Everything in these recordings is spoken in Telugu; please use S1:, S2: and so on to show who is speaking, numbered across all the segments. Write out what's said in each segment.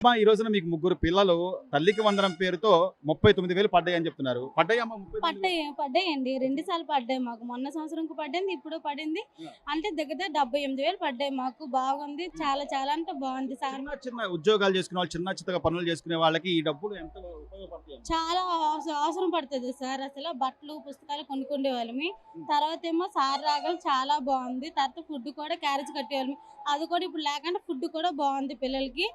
S1: అమ్మా ఈ రోజున మీకు ముగ్గురు పిల్లలు తల్లికి వందనం పేరుతో 39,000 పడ్డాయని చెప్తున్నారు. పడ్డాయమ్మా 39,000?
S2: పడ్డాయండి. 2 సార్లు పడ్డాయి మాకు. మొన్న సంవత్సరంకి పడింది, ఇప్పుడు పడింది. అంటే దగ్గర దగ్గర 78,000 పడ్డాయి మాకు. బాగుంది. చాలా చాలా అంటే బాగుంది సార్.
S1: చిన్న చిన్న ఉద్యోగాలు చేసుకునే వాళ్ళు, చిన్న చిత్తగా పనులు చేసుకునే వాళ్ళకి ఈ డబ్బులు ఎంత ఉపయోగపడతాయి?
S2: చాలా అవసరం పడుతుంది సార్. అసలు బట్టలు, పుస్తకాలు కొనుక్కునే వాళ్ళమి. తర్వాత ఏమో సార్ రాగలు చాలా బాగుంది. తర్వాత ఫుడ్ కూడా క్యారేజ్ కట్టేవాళ్ళమి. అది కూడా ఇప్పుడు లేకుండా ఫుడ్ కూడా బాగుంది పిల్లలకి.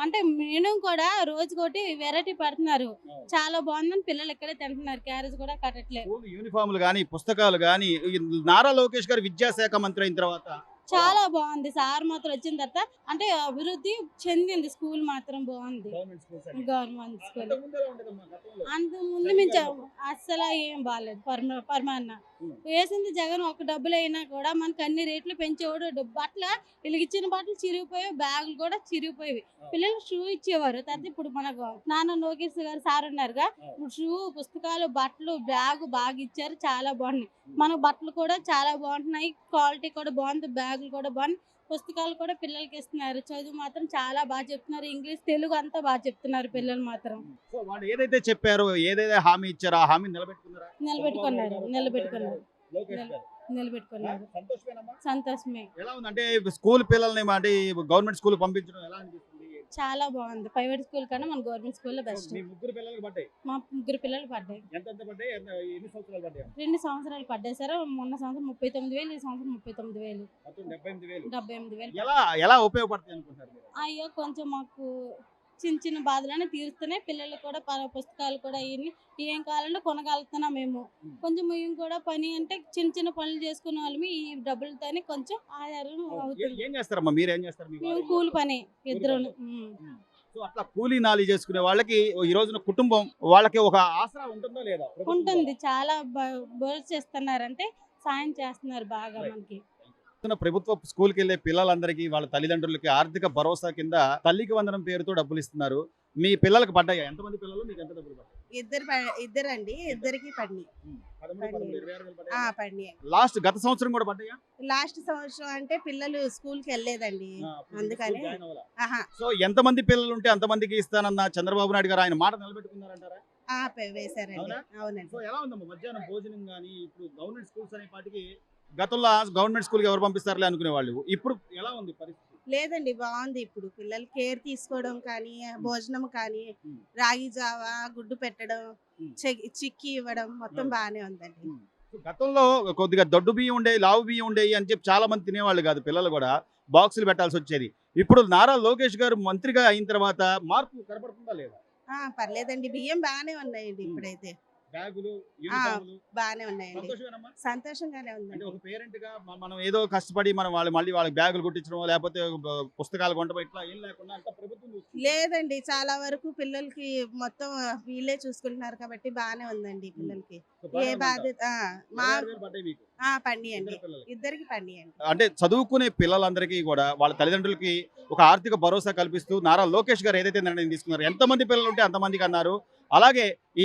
S2: అంటే మెనూ కూడా రోజుకోటి వెరైటీ పెడుతున్నారు. చాలా బాగుందని పిల్లలు ఇక్కడే తింటున్నారు. క్యారేజ్ కూడా కట్టట్లేదు.
S1: స్కూల్ యూనిఫామ్లు గానీ, పుస్తకాలు గానీ, ఈ నారా లోకేష్ గారు విద్యాశాఖ మంత్రి అయిన తర్వాత
S2: చాలా బాగుంది. సార్ మాత్రం వచ్చిన తర్వాత అంటే అభివృద్ధి చెందింది. స్కూల్ మాత్రం బాగుంది.
S1: గవర్నమెంట్ స్కూల్స్ అన్ని.
S2: గవర్నమెంట్ స్కూల్
S1: అంతకుముందు ఎలా ఉండేదమ్మా గతంలో?
S2: అంత ముందు మించి అస్సలు ఏం బాగాలేదు. పరమాన్న వేసింది జగన్. ఒక డబ్బులు అయినా కూడా మనకు అన్ని రేట్లు పెంచేవాడు. బట్టలు వీళ్ళకిచ్చిన బట్టలు చిరిగిపోయాయి, బ్యాగులు కూడా చిరిగిపోయేవి. పిల్లలకు షూ ఇచ్చేవారు. తర్వాత ఇప్పుడు మనకు నాన్న లోకేష్ గారు సార్ ఉన్నారుగా, ఇప్పుడు షూ, పుస్తకాలు, బట్టలు, బ్యాగు బాగా ఇచ్చారు. చాలా బాగున్నాయి. మనకు బట్టలు కూడా చాలా బాగుంటున్నాయి. క్వాలిటీ కూడా బాగుంది. బ్యాగులు కూడా బాగున్నాయి. పుస్తకాలు కూడా పిల్లలకి ఇస్తున్నారు. చదువు మాత్రం చాలా బాగా చెప్తున్నారు. ఇంగ్లీష్, తెలుగు అంతా బాగా చెప్తున్నారు పిల్లలు మాత్రం.
S1: సో వాళ్ళు ఏదైతే చెప్పారో, ఏదైతే హామీ ఇచ్చారో ఆ హామీ నిలబెట్టుకున్నారా?
S2: నిలబెట్టుకున్నారు.
S1: లోకేష్ గారు
S2: నిలబెట్టుకున్నారు.
S1: సంతోషమేనమ్మా?
S2: సంతోషమే.
S1: ఎలా ఉంది అంటే స్కూల్ పిల్లల్ని అంటే గవర్నమెంట్ స్కూల్ పంపించడం ఎలా అనిపిస్తుంది?
S2: చాలా బాగుంది. ప్రైవేట్ స్కూల్ కన్నా మన గవర్నమెంట్ స్కూల్లో బెస్ట్.
S1: మీ ముగ్గురు పిల్లలకు పడ్డాయి.
S2: మా ముగ్గురు పిల్లలు పడ్డాయి.
S1: ఎంత పడ్డాయి? ఎన్ని సంవత్సరాలు పడ్డాయి?
S2: 2 సంవత్సరాలు పడ్డాయి సార్. మొన్న సంవత్సరం 39,000, ఈ సంవత్సరం 39,000.
S1: మొత్తం 78,000.
S2: 78,000.
S1: ఎలా ఉపయోగపడతాయి అనుకుంటారు మీరు?
S2: అయ్యో కొంచెం మాకు చిన్న చిన్న బాధలన్నీ తీరుస్తున్నాయి. పిల్లలు కూడా పుస్తకాలు కూడా ఇవన్నీ ఏం కావాలంటే కొనగలుగుతున్నాం మేము. కొంచెం మేము కూడా పని అంటే చిన్న చిన్న పనులు చేసుకునే వాళ్ళమి. ఈ డబ్బులతోనే కొంచెం ఆధారం అవుతుంది.
S1: ఏం చేస్తారమ్మా? మీరు ఏం చేస్తారు?
S2: మేము కూలి పని ఇద్దరు.
S1: సో అట్లా కూలీ నాలి చేసుకునే వాళ్ళకి ఈ రోజున కుటుంబం వాళ్ళకి ఒక ఆసరా ఉంటుందో లేదా?
S2: ఉంటుంది. చాలా బోర్డు చేస్తున్నారంటే సాయం చేస్తున్నారు బాగా మనకి.
S1: ప్రభుత్వ స్కూల్కి వెళ్ళే పిల్లలందరికీ వాళ్ళ తల్లిదండ్రులకి ఆర్థిక భరోసా కింద తల్లికి వందనం పేరుతో డబ్బులు ఇస్తున్నారు. మీ పిల్లలకు పడ్డాయా? ఎంతమంది పిల్లలు? మీకు ఎంత డబ్బులు పడ్డాయి?
S3: ఇద్దరండి. ఇద్దరికి పడినాయి.
S1: 13, 26 గత సంవత్సరం కూడా పడ్డాయా?
S3: లాస్ట్ సంవత్సరం అంటే పిల్లలు స్కూల్ కి వెళ్ళలేదండి, అందుకని.
S1: సో ఎంతమంది పిల్లలు ఉంటే అంతమందికి ఇస్తానన్న చంద్రబాబు నాయుడు గారు ఆయన మాట నిలబెట్టుకున్నారంటారా?
S3: వేశారండి. అవునండి.
S1: సో ఎలా ఉందమ్మా మధ్యాహ్నం భోజనం గానీ? ఇప్పుడు గవర్నమెంట్ స్కూల్స్ అనే పాటికి గతంలో గవర్నమెంట్ స్కూల్కి ఎవరు పంపిస్తారులే అనుకునే వాళ్ళు, ఇప్పుడు ఎలా ఉంది పరిస్థితి?
S3: లేదండి, బాగుంది. ఇప్పుడు పిల్లలు కేర్ తీసుకోవడం కానీ, భోజనం కానీ, రాగి జావా, గుడ్డు పెట్టడం, చిక్కి ఇవ్వడం మొత్తం బాగానే ఉందండి.
S1: గతంలో కొద్దిగా దొడ్డు బియ్యం ఉండేవి, లావు బియ్యం ఉండేవి అని చెప్పి చాలా మంది తినేవాళ్ళు కాదు. పిల్లలు కూడా బాక్సులు పెట్టాల్సి వచ్చేది. ఇప్పుడు నారా లోకేష్ గారు మంత్రిగా అయిన తర్వాత మార్పు కనపడుతుందా లేదా?
S3: పర్లేదండి, బియ్యం బాగానే ఉన్నాయండి. ఇప్పుడైతే
S1: బ్యాగులు,
S3: బాగానే ఉన్నాయండి. సంతోషంగానే ఉంది.
S1: అంటే ఒక పేరెంట్ గా మనం ఏదో కష్టపడి మనం మళ్ళీ వాళ్ళకి బ్యాగులు కుట్టించడం, లేకపోతే పుస్తకాలు కొనడం, ఇట్లా ఏం లేకుండా అంత ప్రభుత్వం
S3: లేదండి. చాలా వరకు పిల్లలకి మొత్తం వీళ్ళే చూసుకుంటున్నారు కాబట్టి బాగానే ఉందండి. పిల్లలకి ఏ బాధ్యత పండియండి. ఇద్దరికి పండియండి.
S1: అంటే చదువుకునే పిల్లలందరికీ కూడా వాళ్ళ తల్లిదండ్రులకి ఒక ఆర్థిక భరోసా కల్పిస్తూ నారా లోకేష్ గారు ఏదైతే నిర్ణయం తీసుకున్నారు, ఎంతమంది పిల్లలు ఉంటే అంతమందికి అన్నారు. అలాగే ఈ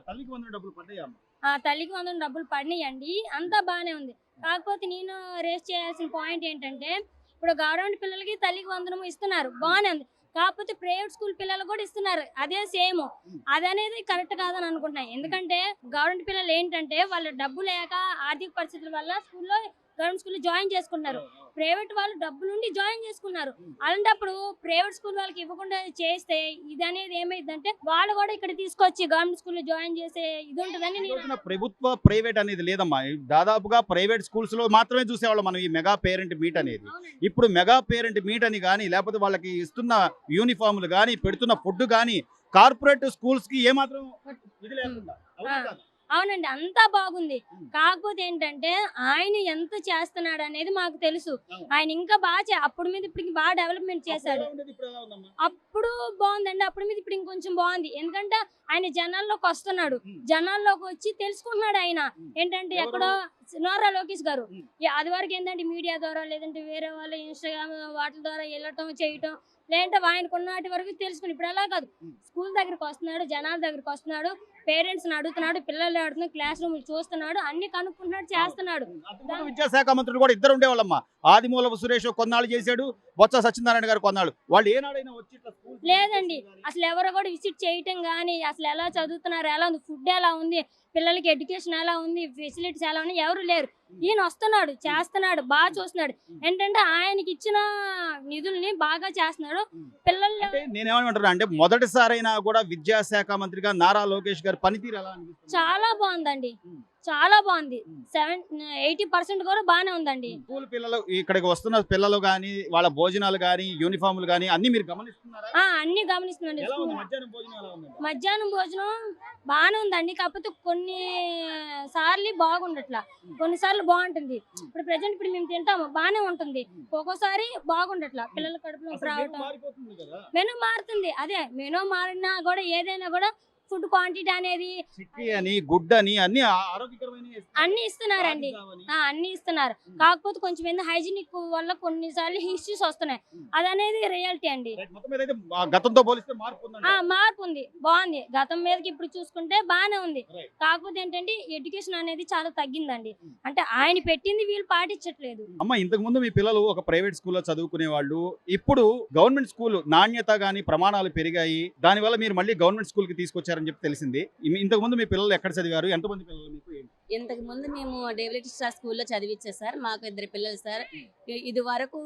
S1: తల్లికి వందనం డబ్బులు పడ్డాయమ్మా?
S4: తల్లికి వందనం డబ్బులు పడినాయండి. అంతా బాగానే ఉంది. కాకపోతే నేను రేస్ చేయాల్సిన పాయింట్ ఏంటంటే, ఇప్పుడు గవర్నమెంట్ పిల్లలకి తల్లికి వందనం ఇస్తున్నారు, బాగానే ఉంది. కాకపోతే ప్రైవేట్ స్కూల్ పిల్లలు కూడా ఇస్తున్నారు, అదే సేమ్. అదనేది కరెక్ట్ కాదని అనుకుంటున్నాను. ఎందుకంటే గవర్నమెంట్ పిల్లలు ఏంటంటే వాళ్ళు డబ్బు లేక ఆర్థిక పరిస్థితుల వల్ల స్కూల్లో గవర్నమెంట్ స్కూల్లో జాయిన్ చేసుకున్నారు. ప్రైవేట్ వాళ్ళు డబ్బులుండి జాయిన్ చేసుకున్నారు. అలాంటప్పుడు ప్రైవేట్ స్కూల్ వాళ్ళకి ఇవ్వకుండా చేస్తే ఇది అనేది ఏమైందంటే వాళ్ళు కూడా ఇక్కడ తీసుకొచ్చి గవర్నమెంట్ స్కూల్లో జాయిన్ చేసే ఇది ఉంటుందని.
S1: ప్రభుత్వ ప్రైవేట్ అనేది లేదమ్మా. దాదాపుగా ప్రైవేట్ స్కూల్స్ లో మాత్రమే చూసేవాళ్ళం మనం ఈ మెగా పేరెంట్ మీట్ అనేది. ఇప్పుడు మెగా పేరెంట్ మీట్ అని కానీ, లేకపోతే వాళ్ళకి ఇస్తున్న యూనిఫామ్లు కానీ, పెడుతున్న ఫుడ్ కానీ కార్పొరేట్ స్కూల్స్ కి ఏమాత్రం ఇది లేకుండా.
S4: అవునండి, అంతా బాగుంది. కాకపోతే ఏంటంటే ఆయన ఎంత చేస్తున్నాడు అనేది మాకు తెలుసు. ఆయన ఇంకా బాగా అప్పుడు మీద ఇప్పటికి బాగా డెవలప్మెంట్ చేశాడు. అప్పుడు బాగుందండి, అప్పుడు మీద ఇప్పుడు ఇంకొంచెం బాగుంది. ఎందుకంటే ఆయన జనాల్లోకి వస్తున్నాడు, జనాల్లోకి వచ్చి తెలుసుకుంటున్నాడు. ఆయన ఏంటంటే ఎక్కడో నారా లోకేష్ గారు అది వరకు ఏంటంటే మీడియా ద్వారా, లేదంటే వేరే వాళ్ళ ఇన్స్టాగ్రామ్ వాటి ద్వారా వెళ్ళటం చేయటం, లేదంటే ఆయనకు ఉన్నటి వరకు తెలుసుకుని. ఇప్పుడు అలా కాదు, స్కూల్ దగ్గరికి వస్తున్నాడు, జనాల దగ్గరికి వస్తున్నాడు, పేరెంట్స్ ని అడుగుతున్నాడు, పిల్లలు ఆడుతున్నాడు, క్లాస్ రూమ్ చూస్తున్నాడు, అన్ని కనుక్కుంటున్నాడు, చేస్తున్నాడు.
S1: అంతకుముందు విద్యాశాఖ మంత్రులు కూడా ఇద్దరు ఉండేవాళ్ళమ్మా. ఆదిమూలపు సురేష్ కొన్నాళ్ళు చేశాడు, బొత్స సత్యనారాయణ గారు కొన్నాళ్ళు. వాళ్ళు ఏనాడైనా వచ్చి ఇట్లా స్కూల్
S4: లేదండి, అసలు ఎవరు కూడా విజిట్ చేయటం కానీ, అసలు ఎలా చదువుతున్నారు, ఎలా ఉంది, ఫుడ్ ఎలా ఉంది, పిల్లలకి ఎడ్యుకేషన్ ఎలా ఉంది, ఫెసిలిటీస్ ఎలా ఉన్నాయి, ఎవరు లేరు. ఈయన వస్తున్నాడు, చేస్తున్నాడు, బాగా చూస్తున్నాడు. ఏంటంటే ఆయనకి ఇచ్చిన నిధుల్ని బాగా చేస్తున్నాడు. పిల్లలు
S1: అంటే నేనేమంటున్నా అంటే మొదటిసారైనా కూడా విద్యాశాఖ మంత్రిగా నారా లోకేష్ గారి పనితీరు ఎలా అనిపిస్తుంది?
S4: చాలా బాగుందండి, చాలా బాగుంది. 80% కూడా బాగానే ఉందండి.
S1: స్కూల్ పిల్లలు ఇక్కడికి వస్తున్న పిల్లలు గానీ, వాళ్ళ భోజనాలు గానీ, యూనిఫామ్లు గానీ అన్ని మీరు గమనిస్తున్నారా?
S4: అన్ని గమనిస్తుందండి.
S1: ఎలా ఉంది మధ్యాహ్నం భోజనం ఎలా ఉంది?
S4: మధ్యాహ్నం భోజనం బాగానే ఉందండి, కాకపోతే కొన్ని సార్లు బాగుండట్లా, కొన్నిసార్లు బాగుంటుంది. ఇప్పుడు ప్రెసెంట్ ఇప్పుడు మేము తింటాము, బాగానే ఉంటుంది, ఒక్కోసారి బాగుండట్లా, పిల్లల కడుపులో
S1: అసలు
S4: రావటం.
S1: మారిపోతుంది కదా.
S4: మెనూ మారుతుంది, అదే మెనూ మారినా కూడా ఏదైనా కూడా ఫుడ్ క్వాంటిటీ అనేది
S1: చిక్కీ అని, గుడ్ అని అన్ని ఆరోగ్యకరమైన
S4: అన్ని ఇస్తున్నారండి. అన్ని ఇస్తున్నారు, కాకపోతే కొంచెం ఏంది హైజీనిక్ వల్ల కొన్నిసార్లు ఇష్యూస్ వస్తున్నాయి. అది అనేది రియాలిటీ అండి.
S1: మొత్తం మీద అయితే గతంతో పోలిస్తే మార్పు ఉందండి.
S4: మార్పు ఉంది, బాగుంది. గతం మీదకి ఇప్పుడు చూసుకుంటే బాగానే ఉంది.
S1: Right.
S4: కాకపోతే ఏంటంటే ఎడ్యుకేషన్ అనేది చాలా తగ్గిందండి. అంటే ఆయన పెట్టింది వీళ్ళు పాటించట్లేదు.
S1: అమ్మ, ఇంతకు ముందు మీ పిల్లలు ఒక ప్రైవేట్ స్కూల్లో చదువుకునే వాళ్ళు, ఇప్పుడు గవర్నమెంట్ స్కూల్ నాణ్యత గానీ ప్రమాణాలు పెరిగాయి, దానివల్ల మీరు మళ్ళీ గవర్నమెంట్ స్కూల్ కి తీసుకొచ్చారని చెప్పి తెలిసింది. ఇంతకు ముందు మీ పిల్లలు ఎక్కడ చదివారు? ఎంతమంది పిల్లలు మీకు?
S5: ఇంతకు ముందు మేము డేవిడ్ స్టార్ స్కూల్లో చదివించాం సార్. మాకు 2 పిల్లలు సార్. ఇది వరకు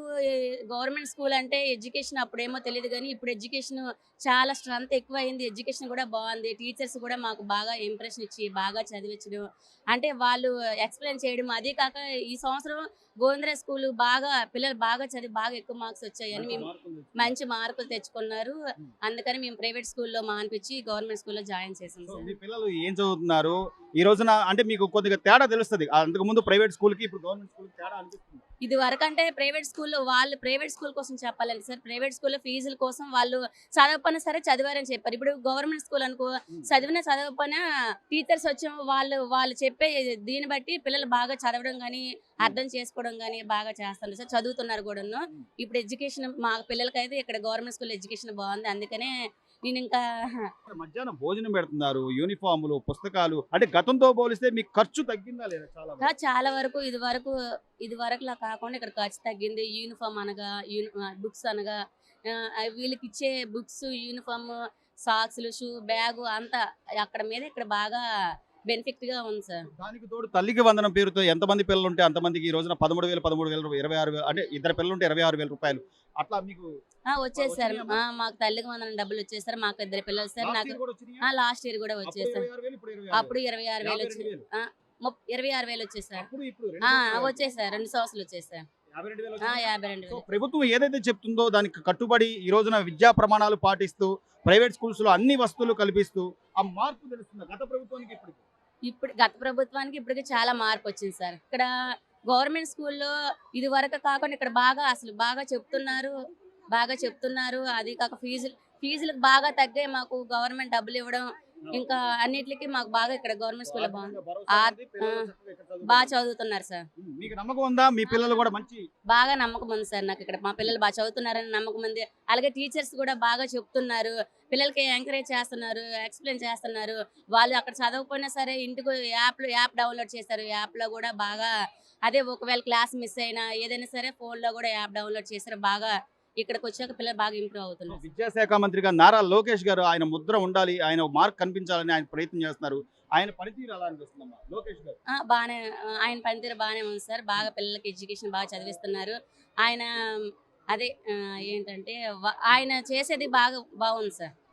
S5: గవర్నమెంట్ స్కూల్ అంటే ఎడ్యుకేషన్ అప్పుడేమో తెలియదు, కానీ ఇప్పుడు ఎడ్యుకేషన్ చాలా స్ట్రెంత్ ఎక్కువ అయింది. ఎడ్యుకేషన్ కూడా బాగుంది. టీచర్స్ కూడా మాకు బాగా ఇంప్రెషన్ ఇచ్చి బాగా చదివించడం, అంటే వాళ్ళు ఎక్స్ప్లెయిన్ చేయడం. అదే కాక ఈ సంవత్సరం గోవిందరా స్కూల్ బాగా పిల్లలు బాగా చదివి బాగా ఎక్కువ మార్క్స్ వచ్చాయని మేము మంచి మార్కులు తెచ్చుకున్నారు. అందుకని మేము ప్రైవేట్ స్కూల్లో మానిపించి గవర్నమెంట్ స్కూల్లో జాయిన్ చేసాం సార్.
S1: మీ పిల్లలు ఏం చదువుతున్నారు ఈ రోజున? అంటే మీకు కొద్దిగా తేడా తెలుస్తుంది. అంతకు ముందు ప్రైవేట్ స్కూల్ కి ఇప్పుడు గవర్నమెంట్ స్కూల్ తేడా అనిపిస్తుంది.
S5: ఇది వరకు అంటే ప్రైవేట్ స్కూల్లో వాళ్ళు ప్రైవేట్ స్కూల్ కోసం చెప్పాలండి సార్. ప్రైవేట్ స్కూల్లో ఫీజుల కోసం వాళ్ళు చదవకపోయినా సరే చదివారని చెప్పారు. ఇప్పుడు గవర్నమెంట్ స్కూల్ అనుకో, చదవకపోయినా టీచర్స్ వచ్చి వాళ్ళు చెప్పే దీన్ని బట్టి పిల్లలు బాగా చదవడం కానీ అర్థం చేసుకోవడం కానీ బాగా చేస్తారు సార్. చదువుతున్నారు కూడాను. ఇప్పుడు ఎడ్యుకేషన్ మా పిల్లలకైతే ఇక్కడ గవర్నమెంట్ స్కూల్ ఎడ్యుకేషన్ బాగుంది. అందుకనే నేను ఇంకా
S1: మధ్యాహ్నం భోజనం పెడుతున్నారు, యూనిఫాములు, పుస్తకాలు, అంటే గతంతో పోలిస్తే మీకు ఖర్చు తగ్గిందా లేదా?
S5: చాలా వరకు ఇది వరకులా కాకుండా ఇక్కడ ఖర్చు తగ్గింది. యూనిఫామ్ అనగా బుక్స్ అనగా వీళ్ళకి ఇచ్చే బుక్స్, యూనిఫామ్, సాక్స్లు, షూ, బ్యాగు అంతా అక్కడ మీద ఇక్కడ బాగా బెనిఫిట్ గా ఉంది సార్.
S1: దానికి తోడు తల్లికి వందనం పేరుతో ఎంతమంది పిల్లలు ఉంటే అంతమందికి ఈ రోజున 13,000, 26,000, అంటే ఇద్దరు పిల్లలు ఉంటే 26,000 రూపాయలు అట్లా మీకు
S5: వచ్చేసారు. మాకు తల్లికి వందనం డబ్బులు వచ్చేసారు. మాకు 2 పిల్లలు సార్. నాకు లాస్ట్ ఇయర్ కూడా వచ్చేసారు. అప్పుడు 26,000 వచ్చి 26,000 వచ్చేసారు. వచ్చేసారు 2 సంవత్సరాలు వచ్చేసారు. 52,000.
S1: ప్రభుత్వం ఏదైతే చెప్తుందో దానికి కట్టుబడి ఈ రోజున విద్యా ప్రమాణాలు పాటిస్తూ ప్రైవేట్ స్కూల్స్ లో అన్ని వస్తువులు కల్పిస్తూ ఆ మార్పు తెలుస్తుంది గత ప్రభుత్వానికి
S5: ఇప్పుడు గత ప్రభుత్వానికి ఇప్పటికి చాలా మార్పు వచ్చింది సార్. ఇక్కడ గవర్నమెంట్ స్కూల్లో ఇది వరకు కాకుండా ఇక్కడ బాగా చెప్తున్నారు. అది కాక ఫీజులకు బాగా తగ్గాయి. మాకు గవర్నమెంట్ డబ్బులు ఇవ్వడం, ఇంకా అన్నిటికీ మాకు బాగా ఇక్కడ గవర్నమెంట్ స్కూల్లో బాగుంది. బాగా చదువుతున్నారు సార్.
S1: మీకు నమ్మకం ఉందా? మీ పిల్లలు కూడా మంచి
S5: బాగా నమ్మకం ఉంది సార్. నాకు ఇక్కడ మా పిల్లలు బాగా చదువుతున్నారని నమ్మకం ఉంది. అలాగే టీచర్స్ కూడా బాగా చెప్తున్నారు, పిల్లలకి ఎంకరేజ్ చేస్తున్నారు, ఎక్స్ప్లెయిన్ చేస్తున్నారు. వాళ్ళు అక్కడ చదవకపోయినా సరే ఇంటికి యాప్ డౌన్లోడ్ చేశారు. యాప్ లో కూడా బాగా అదే ఒకవేళ క్లాస్ మిస్ అయినా ఏదైనా సరే ఫోన్ లో కూడా యాప్ డౌన్లోడ్ చేశారు. బాగా ఇక్కడికి వచ్చాక పిల్లలు బాగా ఇంప్రూవ్ అవుతున్నారు.
S1: విద్యాశాఖ మంత్రిగా నారా లోకేష్ గారు ఆయన ముద్ర ఉండాలి, ఆయన మార్క్ కనిపించాలని ఆయన ప్రయత్నం చేస్తున్నారు. ఆయన పనితీరు ఎలా అనిపిస్తుందమ్మా లోకేష్ గారు?
S5: బాగానే ఆయన పనితీరు బాగానే ఉంది సార్. బాగా పిల్లలకి ఎడ్యుకేషన్ బాగా చదివిస్తున్నారు. ఆయన అదే ఏంటంటే ఆయన చేసేది బాగుంది సార్.